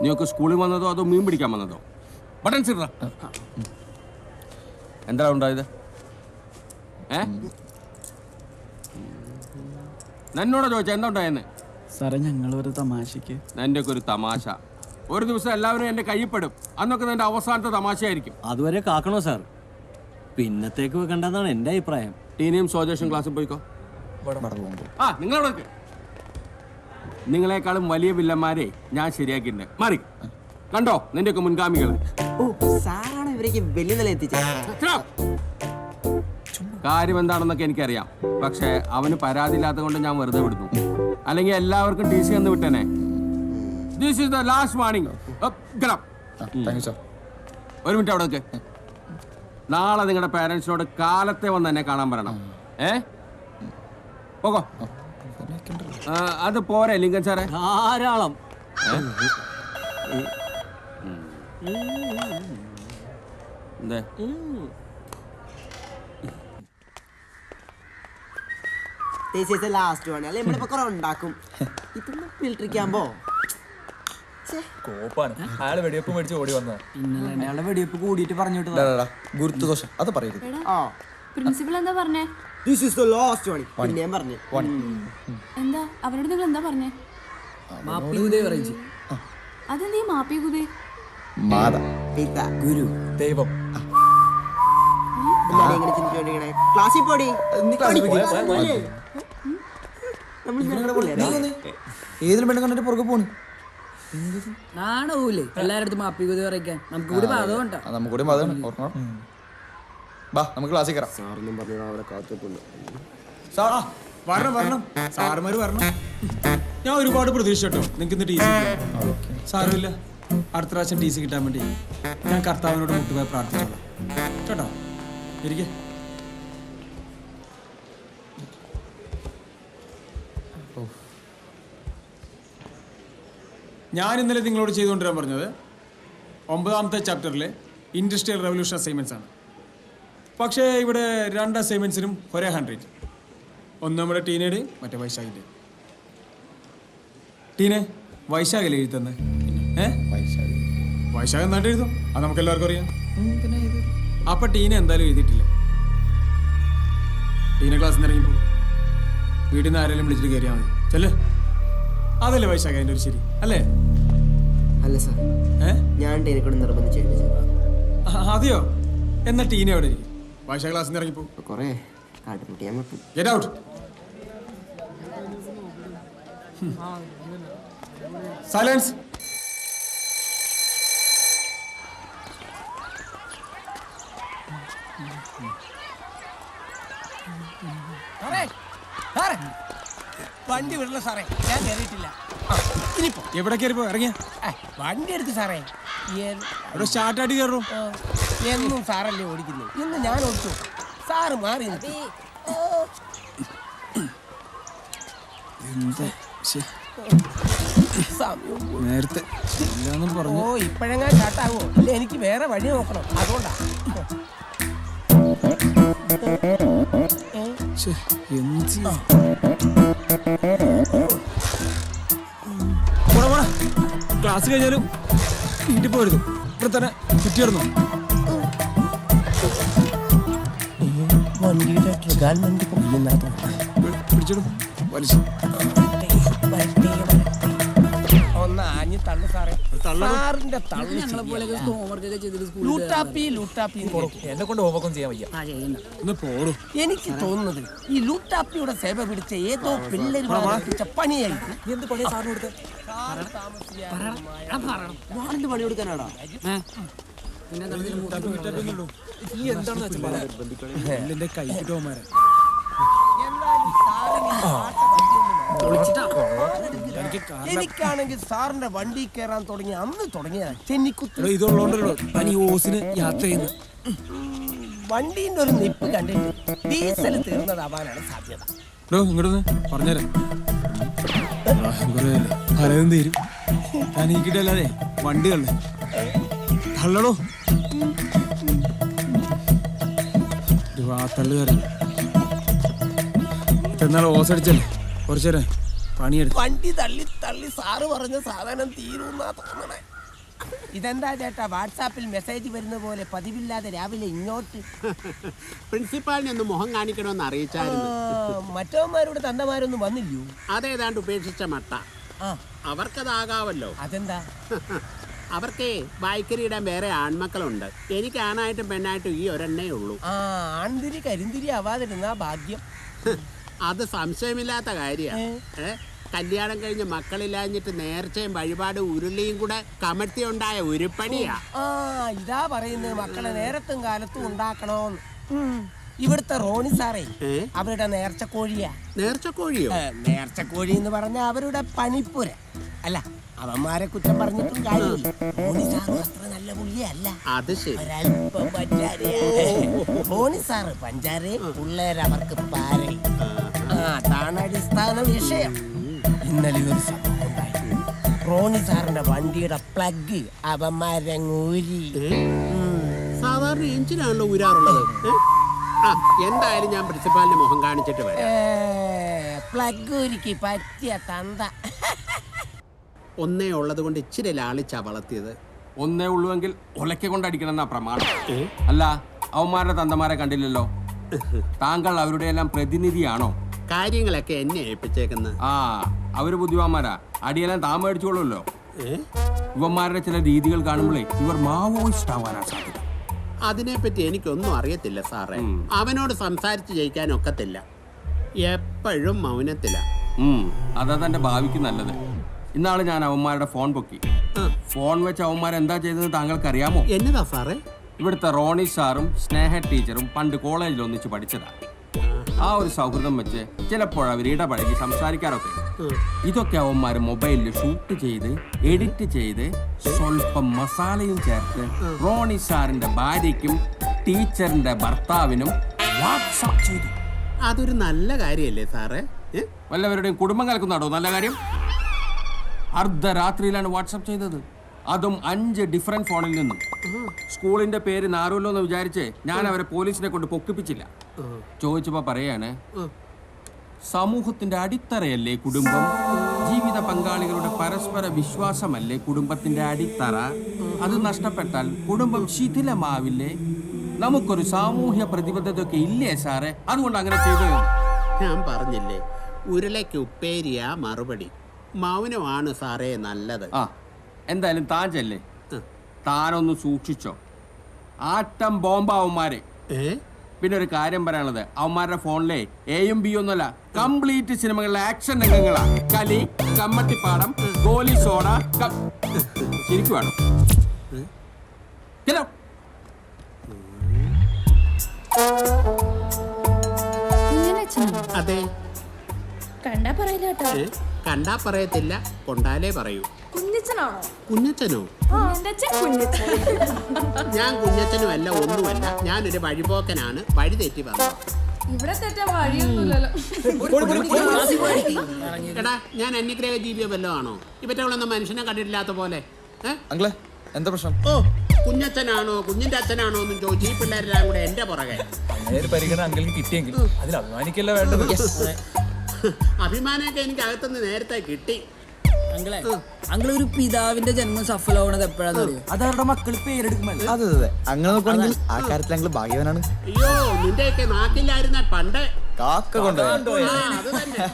നീയൊക്കെ സ്കൂളിൽ വന്നതോ അതോ മീൻ പിടിക്കാൻ വന്നതോ? ബട്ടൺസ് ഇട. എന്താ ഉണ്ടായത്? എന്നോട് ചോദിച്ചാ എന്താ ഉണ്ടായെന്ന്? സാറേ ഞങ്ങളൊരു തമാശക്ക്. എൻ്റെ ഒക്കെ ഒരു തമാശ. ഒരു ദിവസം എല്ലാവരും എൻ്റെ കയ്യിൽപ്പെടും. അന്നൊക്കെ എൻ്റെ അവസാനത്തെ തമാശയായിരിക്കും. അതുവരെ കാക്കണോ സാർ? പിന്നത്തേക്ക് വെക്കണ്ടെന്നാണ് എൻ്റെ അഭിപ്രായം. ടീനിയും സോജേഷൻ ക്ലാസ്സിൽ പോയിക്കോ. ആ നിങ്ങളവിടെ നിൽക്ക്. നിങ്ങളെക്കാളും വലിയ വില്ലന്മാരെ ഞാൻ ശരിയാക്കിയിട്ടുണ്ട്. മാറി കണ്ടോ നിന്റെയൊക്കെ മുൻഗാമികൾ. കാര്യം എന്താണെന്നൊക്കെ എനിക്കറിയാം. പക്ഷെ അവന് പരാതിയില്ലാത്ത കൊണ്ട് ഞാൻ വെറുതെ വിടുന്നു. അല്ലെങ്കിൽ എല്ലാവർക്കും ടി സി എന്ന് വിട്ടേനെ. This is the last warning. ഒരു മിനിറ്റ് അവിടെ നിൽക്ക്. നാളെ നിങ്ങളുടെ പേരൻസിനോട് കാലത്തെ വന്ന് എന്നെ കാണാൻ പറയണം. പോകോ. അത് പോരെ ലിങ്കൻ സാറേ? ധാരാളം. എന്തേ ലാസ്റ്റ് വേണേ നമ്മളിപ്പോ കുറെ ഉണ്ടാക്കും. ഇതൊന്നും ഫിൽട്ടറിക്കാമ്പോ അയാള് വെടിവെപ്പ് മേടിച്ച് ഓടി വന്നോ? അയാളെ വെടിവെപ്പ് കൂടിയിട്ട് പറഞ്ഞിട്ട് ഗുരുത്വദോഷം അത് പറയരുത്. പ്രിൻസിപ്പൽ എന്താ പറഞ്ഞേ? This is the last one. ഞാൻ പറഞ്ഞു എന്താ അവരോട് നിങ്ങൾ എന്താ പറഞ്ഞേ? അതെന്തീ മാപ്പി കുതേ? മാത പിത ഗുരു ദൈവം. ക്ലാസ്സിൽ പോടി. ഏതിലും പെണ്ണ് കണ്ടിട്ട് പുറകെ പോണു. നാണൂല്ലേ എല്ലാരടുത്തും മാപ്പി കുതി പറയിക്കാൻ? നമുക്ക് കൂടി അതുകൊണ്ടാ. നമുക്ക് കൂടി അതാണ് ഓർക്കണം. ബാ നമുക്ക് ക്ലാസ്സിൽ കയറാം. സാറൊന്നും പറഞ്ഞു അവിടെ കാത്തിട്ടുണ്ട്. വരണം സാറുമാര് വരണം. ഞാൻ ഒരുപാട് പ്രതീക്ഷ കേട്ടോ നിങ്ങൾക്ക് ഇന്ന് ടി സി. സാരമില്ല, അടുത്ത പ്രാവശ്യം ടി സി കിട്ടാൻ വേണ്ടി ഞാൻ കർത്താവിനോട് മുട്ടുപോയി പ്രാർത്ഥിച്ചോളാം കേട്ടോ. ഇരിക്കെ. ഞാൻ ഇന്നലെ നിങ്ങളോട് ചെയ്തുകൊണ്ടിരാൻ പറഞ്ഞത് 9ാമത്തെ ചാപ്റ്ററിലെ ഇൻഡസ്ട്രിയൽ റവല്യൂഷൻ അസൈൻമെൻറ്റ്സ് ആണ്. പക്ഷേ ഇവിടെ 2 അസൈൻമെൻറ്റ്സിനും ഒരേ 100. ഒന്ന് നമ്മുടെ ടീനയുടെ, മറ്റേ വൈശാഖിൻ്റെ. ടീനെ വൈശാഖല്ലേ എഴുതി തന്നെ? വൈശാഖ് എന്നായിട്ട് എഴുതും, അത് നമുക്ക് എല്ലാവർക്കും അറിയാം. അപ്പൊ ടീന എന്തായാലും എഴുതിയിട്ടില്ല. ടീന ക്ലാസ്സിൽ നിന്ന് ഇറങ്ങിപ്പോ വീട്ടിൽ നിന്ന് ആരെങ്കിലും വിളിച്ചിട്ട് കയറിയാൽ മതി. ചെല്ലേ, അതല്ലേ വൈശാഖ് അതിൻ്റെ ഒരു ശരി അല്ലേ? അല്ല സാർ, ഞാൻ ടീനെ കൊണ്ട് നിർബന്ധിച്ച് അതെയോ? എന്നാ ടീന എവിടെ ഇരിക്കും? വൈശാഖ് ക്ലാസ്സിൽ നിന്ന് ഇറങ്ങിപ്പോ കൊറേ കാട്ടുമുട്ടിയാൻ പറ്റും. Get out. സൈലൻസ്. വണ്ടി വിടല സാറേ, ഞാൻ കയറിയിട്ടില്ല. എവിടെ കയറിപ്പോ ഇറങ്ങിയ വണ്ടി എടുത്ത് സാറേ. ഇവിടെ സ്റ്റാർട്ടായിട്ട് കയറും. എന്നും സാറല്ലേ ഓടിക്കുന്നു, ഇന്ന് ഞാൻ ഓടിച്ചു. സാറ് മാറി നേരത്തെ പറഞ്ഞു. ഓ ഇപ്പഴെങ്ങാൻ ചാട്ടാവോ? അല്ലെ എനിക്ക് വേറെ വഴി നോക്കണം, അതുകൊണ്ടാ. ക്ലാസ് കഴിഞ്ഞാലും വീട്ടിൽ പോയിരുന്നു. ഇവിടെ തന്നെ ചുറ്റിയിരുന്നു. വണ്ടിയുടെ പിടിച്ചിടും വലിച്ചു. ഒന്ന് ആഞ്ഞ് തള്ളു സാറേ. സാറിന്റെ തള്ളു ലൂട്ടാപ്പി എന്നെ കൊണ്ട് ഹോംവർക്കും ചെയ്യാൻ വയ്യ. എനിക്ക് തോന്നുന്നത് ഈ ലൂട്ടാപ്പിയുടെ സേവ പിടിച്ച ഏതോ പിള്ളേര് പിടിച്ച പണിയായി. എന്ത് പണിയാ സാറിന് കൊടുത്തത്? വാറിന്റെ പണി കൊടുക്കാനാടാ. എന്റെ കൈ കിട്ടുമാരെ എനിക്കാണെങ്കിൽ സാറിന്റെ വണ്ടി കയറാൻ തുടങ്ങിയ അന്ന് തുടങ്ങിയ ചെന്നിക്കുത്ത്. ഇതുള്ളോണ്ടല്ലോ പനി ഓസിന് യാത്ര ചെയ്യുന്നത്. വണ്ടീന്റെ ഒരു നിപ്പ് കണ്ടിട്ട് ഡീസൽ തീർന്നതാവാനാണ് സാധ്യത. ഇങ്ങോട്ടൊന്ന് പറഞ്ഞുതരാം. പലതും തീരും. ഞാൻ ഈ കിട്ടല്ലാതെ വണ്ടികളുടെ തള്ളടോ. തള്ളുകാരൻ എന്നാലും ഓസടിച്ചല്ലേ കുറച്ചേരം പണിയെടുത്ത്. വണ്ടി തള്ളി തള്ളി സാറ് പറഞ്ഞ സാധനം തീരുന്നാ തോന്നണേ. ഇതെന്താ ചേട്ടാ വാട്സാപ്പിൽ മെസ്സേജ് വരുന്ന പോലെ പതിവില്ലാതെ രാവിലെ ഇങ്ങോട്ട്? പ്രിൻസിപ്പാളിനെ ഒന്ന് മുഖം കാണിക്കണമെന്ന് അറിയിച്ചായിരുന്നു. മറ്റവന്മാരോട് തന്തമാരൊന്നും വന്നില്ലയോ? അതേതാണ്ട് ഉപേക്ഷിച്ച മട്ട. ആ അവർക്കതാകാവല്ലോ. അതെന്താ? അവർക്ക് ബായ്ക്കറിയിടാൻ വേറെ ആൺമക്കളുണ്ട്. എനിക്ക് ആണായിട്ടും പെണ്ണായിട്ടും ഈ ഒരെണ്ണേ ഉള്ളൂ. ആ ആൺതിരി കരിന്തിരി ആവാതിരുന്നാ ഭാഗ്യം. അത് സംശയമില്ലാത്ത കാര്യമാണ്. കല്യാണം കഴിഞ്ഞ് മക്കളില്ലാഞ്ഞിട്ട് നേർച്ചയും വഴിപാട് ഉരുളിയും കൂടെ കമഴ്ത്തി ഉണ്ടായ ഉരുപ്പടിയാ. ആ ഇതാ പറയുന്നത് മക്കളെ നേരത്തും കാലത്തും ഉണ്ടാക്കണോന്ന്. ഇവിടുത്തെ റോണി സാറേ അവരുടെ നേർച്ചക്കോഴിയാ. നേർച്ചക്കോഴിയോ? നേർച്ചക്കോഴി എന്ന് പറഞ്ഞ അവരുടെ പണിപ്പുര. അല്ല അവന്മാരെ കുറ്റം പറഞ്ഞിട്ടും കാര്യമില്ല. റോണി സാറ് അത്ര നല്ല പുള്ളിയല്ല. അത് ശരി. ഒരല്പം പഞ്ചാരയാ. റോണി സാറ് പഞ്ചാരയും പിള്ളേരവർക്ക് പാരയും. അതാണ് അടിസ്ഥാന വിഷയം. ഇന്നലെ ഒരു സംഭവം ഉണ്ടായി. റോണി സാറിന്റെ വണ്ടിയുടെ പ്ലഗ് അവന്മാരങ്ങൂരി. സാധാരണ എഞ്ചിനാണല്ലോ ഊരാറുള്ളത്. എന്തായാലും ഞാൻ പ്രിൻസിപ്പാലിന്റെ മുഖം കാണിച്ചിട്ട് വരാം. പ്ലഗ് ഊരിക്ക് പറ്റിയ തന്ത. ഒന്നേ ഉള്ളത് കൊണ്ട് ഇച്ചിരി ലാളിച്ചാ വളർത്തിയത്. ഒന്നേ ഉള്ളുവെങ്കിൽ ഒലക്ക കൊണ്ടടിക്കണം എന്നാ പ്രമാണം. അല്ല, അവന്മാരുടെ തന്തമാരെ കണ്ടില്ലല്ലോ. താങ്കൾ അവരുടെ എല്ലാം പ്രതിനിധിയാണോ? കാര്യങ്ങളൊക്കെ എന്നെ ഏൽപ്പിച്ചേക്കുന്ന. ആ അവര് ബുദ്ധിമാന്മാരാ. അടിയെല്ലാം താൻ മേടിച്ചോളൂല്ലോ. ഇവന്മാരുടെ ചില രീതികൾ കാണുമ്പോഴേ ഇവർ മാവോയിസ്റ്റ് ആവാനാ സാധ്യത. അതിനെപ്പറ്റി എനിക്കൊന്നും അറിയത്തില്ല സാറേ. അവനോട് സംസാരിച്ച് ജയിക്കാൻ ഒക്കത്തില്ല. എപ്പോഴും മൗനത്തില. അതാ തന്റെ ഭാവിക്ക് നല്ലത്. ഇന്നാള് ഞാൻ അവന്മാരുടെ ഫോൺ പൊക്കി. ഫോൺ വെച്ച് അവന്മാരെന്താ ചെയ്തതെന്ന് താങ്കൾക്ക് അറിയാമോ? എന്നതാ സാറേ? ഇവിടുത്തെ റോണി സാറും സ്നേഹ ടീച്ചറും പണ്ട് കോളേജിൽ ഒന്നിച്ച് പഠിച്ചതാ. ആ ഒരു സൗഹൃദം വെച്ച് ചിലപ്പോൾ അവർ ഇടപഴകി സംസാരിക്കാറൊക്കെ. ഇതൊക്കെ അവന്മാർ മൊബൈലിൽ ഷൂട്ട് ചെയ്ത് എഡിറ്റ് ചെയ്ത് സ്വല്പം മസാലയും ചേർത്ത് റോണി സാറിന്റെ ഭാര്യയ്ക്കും ടീച്ചറിന്റെ ഭർത്താവിനും വാട്സാപ്പ് ചെയ്തു. അതൊരു നല്ല കാര്യല്ലേ സാറേ? വല്ലവരുടെയും കുടുംബം കലക്കുന്നാടോ നല്ല കാര്യം? അർദ്ധരാത്രിയിലാണ് വാട്സാപ്പ് ചെയ്തത്. അതും 5 ഡിഫറെന്റ് ഫോണിൽ നിന്നും. സ്കൂളിന്റെ പേര് നാറുമല്ലോ എന്ന് വിചാരിച്ച് ഞാൻ അവരെ പോലീസിനെ കൊണ്ട് പൊക്കിപ്പിച്ചില്ല. ചോദിച്ചപ്പോ പറയാണ്, സമൂഹത്തിന്റെ അടിത്തറയല്ലേ കുടുംബം, ജീവിത പങ്കാളികളുടെ പരസ്പര വിശ്വാസമല്ലേ കുടുംബത്തിന്റെ അടിത്തറ, അത് നഷ്ടപ്പെട്ടാൽ കുടുംബം ശിഥിലമാവില്ലേ, നമുക്കൊരു സാമൂഹ്യ പ്രതിബദ്ധതയൊക്കെ ഇല്ലേ സാറേ, അതുകൊണ്ട് അങ്ങനെ ചെയ്തത്. ഞാൻ പറഞ്ഞില്ലേ, ഉരുളയ്ക്ക് ഉപ്പേരിയാ മറുപടി. മൗനമാണ് സാറേ നല്ലത്. ആ എന്തായാലും താൻ ചെല്ലേ, താനൊന്ന് സൂക്ഷിച്ചോ. ആട്ടം ബോംബാവന്മാരെ. പിന്നെ ഒരു കാര്യം പറയാനുള്ളത്, അവന്മാരുടെ ഫോണിലെ എയും ബി ഒന്നുമല്ല, കംപ്ലീറ്റ് സിനിമകളിലെ ആക്ഷൻ രംഗങ്ങളാ. കലി, കമ്മട്ടിപ്പാടം, ഗോലി സോഡ. ശരിക്കുവാണോ? അതെ, കണ്ടാ പറയില്ല കേട്ടോ. കണ്ടാ പറയത്തില്ല, കൊണ്ടാലേ പറയൂ. കുഞ്ഞച്ചനാണോ? കുഞ്ഞച്ചനോ? ഞാൻ കുഞ്ഞച്ചനും അല്ല, ഒന്നുമല്ല. ഞാനൊരു വഴിപോക്കനാണ്, വഴി തെറ്റി വന്നത്. ഇവിടെ തെറ്റാൻ വഴിയൊന്നുമില്ലല്ലോ. എടാ, ഞാൻ അന്യഗ്രഹ ജീവിയോ വല്ലോ ആണോ? ഇവറ്റകളൊന്നും മനുഷ്യനെ കണ്ടിട്ടില്ലാത്ത പോലെ. അങ്കിളെ എന്താ പ്രശ്നം? ഓ, കുഞ്ഞച്ചനാണോ കുഞ്ഞിന്റെ അച്ഛനാണോ എന്നും ചോദിച്ചു ഈ പിള്ളേരെല്ലാം കൂടെ എന്റെ പുറകെ. പരിഗണന അങ്കിൾക്ക് കിട്ടിയെങ്കിൽ അതിൽ അഭിമാനിക്കല്ല വേണ്ടത്. അഭിമാനമൊക്കെ എനിക്ക് അകത്തുനിന്ന് നേരത്തെ കിട്ടി. അങ്കിള് ഒരു പിതാവിന്റെ ജന്മം സഫലമാവണത് എപ്പോഴാന്ന് അറിയോ? അത് അവരുടെ മക്കൾ പേരെടുക്കുമല്ലോ. അതെ അതെ, അങ്ങനെ നോക്കുകയാണെങ്കിൽ ആ കാര്യത്തിൽ അങ്കിൾ ഭാഗ്യവാനാണ്. അയ്യോ, നിന്റെയൊക്കെ നാട്ടിലായിരുന്ന പണ്ട് കാക്ക കൊണ്ടുപോയി. അത് തന്നെ.